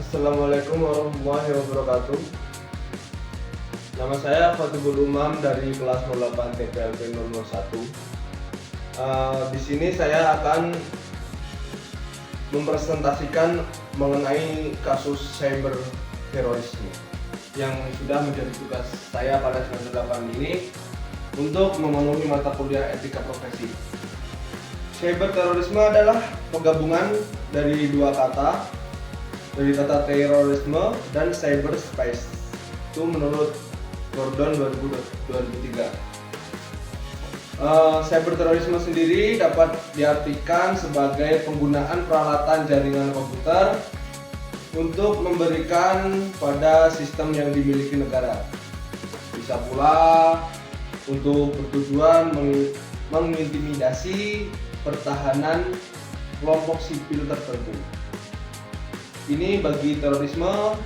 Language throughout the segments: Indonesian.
Assalamualaikum warahmatullahi wabarakatuh. Nama saya Fatibul Umam dari kelas 08 TPLP 001. Di sini saya akan mempresentasikan mengenai kasus cyber terorisme yang sudah menjadi tugas saya pada semester 8 ini untuk memenuhi mata kuliah etika profesi. Cyber terorisme adalah penggabungan dari dua kata, dari kata terorisme dan cyberspace. Itu menurut Gordon 2003. Cyberterorisme sendiri dapat diartikan sebagai penggunaan peralatan jaringan komputer untuk memberikan pada sistem yang dimiliki negara. Bisa pula untuk bertujuan mengintimidasi pertahanan kelompok sipil tertentu. Ini bagi terorisme,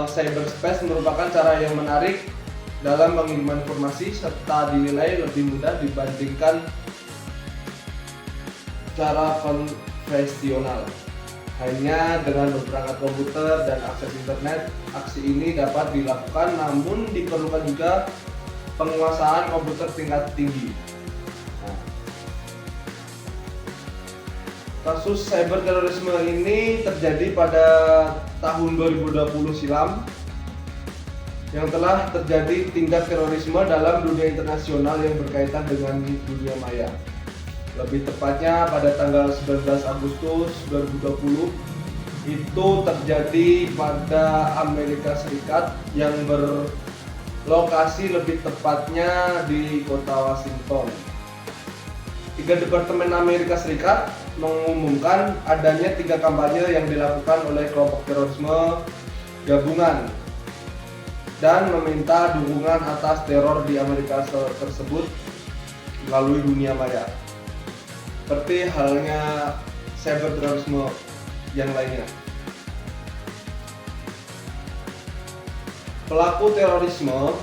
cyberspace merupakan cara yang menarik dalam mengirim informasi serta dinilai lebih mudah dibandingkan cara konvensional. Hanya dengan berperangkat komputer dan akses internet, aksi ini dapat dilakukan, namun diperlukan juga penguasaan komputer tingkat tinggi. Kasus cyber terorisme ini terjadi pada tahun 2020 silam, yang telah terjadi tindak terorisme dalam dunia internasional yang berkaitan dengan dunia maya. Lebih tepatnya pada tanggal 19 Agustus 2020 itu terjadi pada Amerika Serikat yang berlokasi lebih tepatnya di kota Washington. 3 departemen Amerika Serikat mengumumkan adanya 3 kampanye yang dilakukan oleh kelompok terorisme gabungan dan meminta dukungan atas teror di Amerika tersebut melalui dunia maya, seperti halnya cyber terorisme yang lainnya. Pelaku terorisme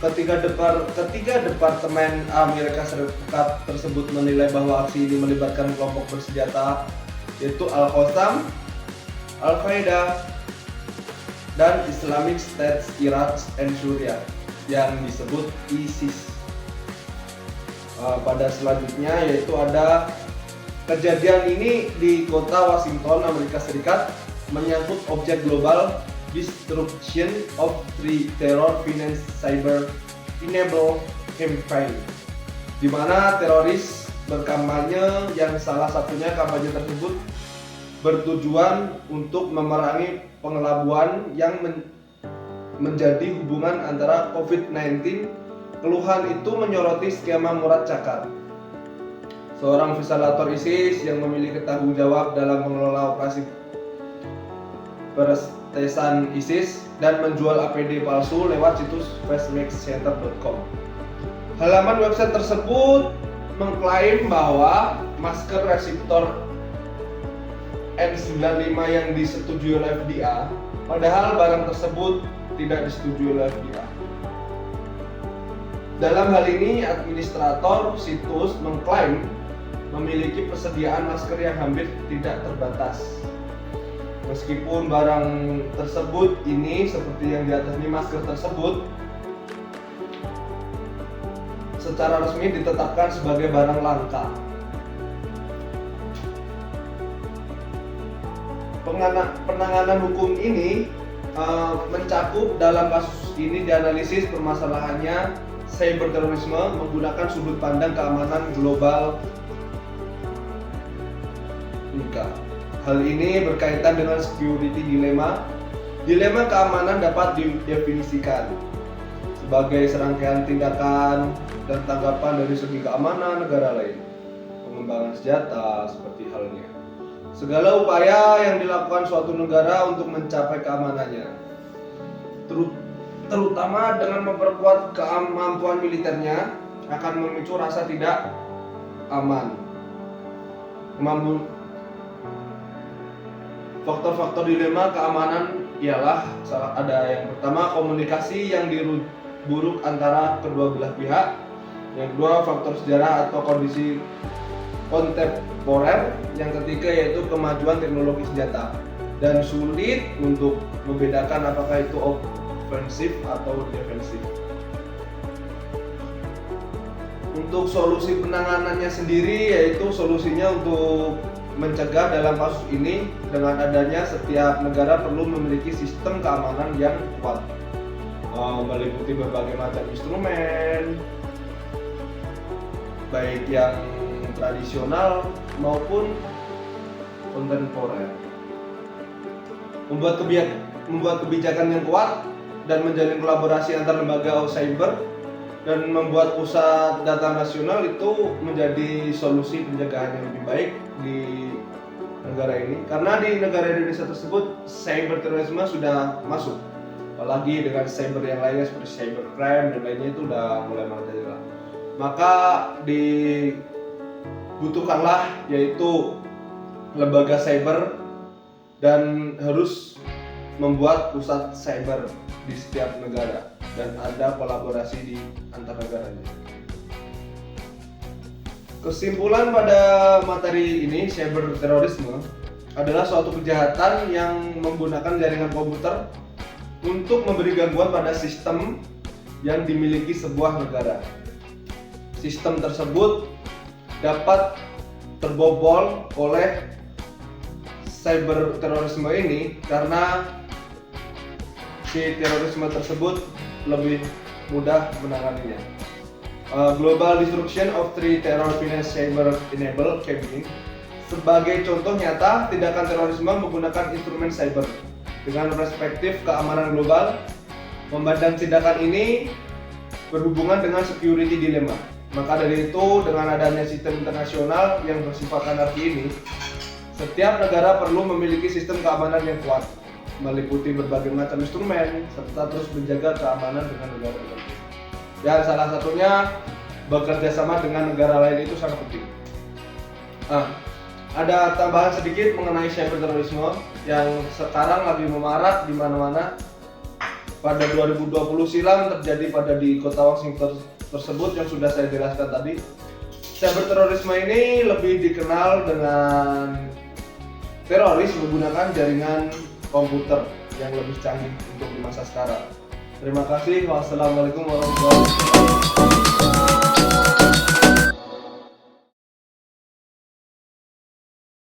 ketiga departemen Amerika Serikat tersebut menilai bahwa aksi ini melibatkan kelompok bersenjata, yaitu Al-Qassam, Al-Qaeda, dan Islamic State Iraq and Syria yang disebut ISIS. Pada selanjutnya yaitu ada kejadian ini di kota Washington, Amerika Serikat, menyangkut objek global Destruction of Terror Finance Cyber Enable Campaign, di mana teroris berkampanye yang salah satunya kampanye tersebut bertujuan untuk memerangi pengelabuan yang menjadi hubungan antara COVID-19. Keluhan itu menyoroti skema murad cakar, seorang fasilitator ISIS yang memiliki tanggung jawab dalam mengelola operasi perestesan ISIS dan menjual APD palsu lewat situs facemaskcenter.com. Halaman website tersebut mengklaim bahwa masker resistor N95 yang disetujui oleh FDA, padahal barang tersebut tidak disetujui oleh FDA. Dalam hal ini, administrator situs mengklaim memiliki persediaan masker yang hampir tidak terbatas. Meskipun barang tersebut ini seperti yang di atas ini, masker tersebut secara resmi ditetapkan sebagai barang langka. Penanganan hukum ini mencakup dalam kasus ini dianalisis permasalahannya cyber terorisme menggunakan sudut pandang keamanan global (UNICA). Hal ini berkaitan dengan security dilemma. Dilema keamanan dapat didefinisikan sebagai serangkaian tindakan dan tanggapan dari segi keamanan negara lain, pengembangan senjata, seperti halnya segala upaya yang dilakukan suatu negara untuk mencapai keamanannya, terutama dengan memperkuat kemampuan militernya, akan memicu rasa tidak aman. Faktor-faktor dilema keamanan ialah ada yang pertama, komunikasi yang buruk antara kedua belah pihak. Yang kedua, faktor sejarah atau kondisi kontemporer. Yang ketiga yaitu kemajuan teknologi senjata. dan sulit untuk membedakan apakah itu ofensif atau defensif. Untuk solusi penanganannya sendiri, yaitu solusinya untuk mencegah dalam kasus ini dengan adanya setiap negara perlu memiliki sistem keamanan yang kuat, meliputi berbagai macam instrumen, baik yang tradisional maupun kontemporer. Membuat kebijakan yang kuat dan menjalin kolaborasi antar lembaga cyber dan membuat pusat data nasional itu menjadi solusi pencegahan yang lebih baik di negara ini, karena di negara Indonesia tersebut cyber terorisme sudah masuk, apalagi dengan cyber yang lainnya seperti cybercrime dan lainnya itu udah mulai merajalela. Maka dibutuhkanlah yaitu lembaga cyber dan harus membuat pusat cyber di setiap negara dan ada kolaborasi di antar negaranya. Kesimpulan pada materi ini, cyber terorisme adalah suatu kejahatan yang menggunakan jaringan komputer untuk memberi gangguan pada sistem yang dimiliki sebuah negara. Sistem tersebut dapat terbobol oleh cyber terorisme ini karena si terorisme tersebut lebih mudah menanganinya. Global Destruction of Three Terror Finance Cyber Enable Campaign sebagai contoh nyata tindakan terorisme menggunakan instrumen cyber dengan perspektif keamanan global. Memandang tindakan ini berhubungan dengan security dilemma. Maka dari itu, dengan adanya sistem internasional yang bersifat anarki ini, setiap negara perlu memiliki sistem keamanan yang kuat, meliputi berbagai macam instrumen, serta terus menjaga keamanan dengan negara lain. Dan salah satunya bekerja sama dengan negara lain itu sangat penting. Ada tambahan sedikit mengenai cyber terorisme yang sekarang lagi memarak di mana-mana. Pada 2020 silam terjadi di kota Washington tersebut yang sudah saya jelaskan tadi. Cyber terorisme ini lebih dikenal dengan teroris menggunakan jaringan komputer yang lebih canggih untuk di masa sekarang. Terima kasih. Wassalamualaikum warahmatullahi wabarakatuh.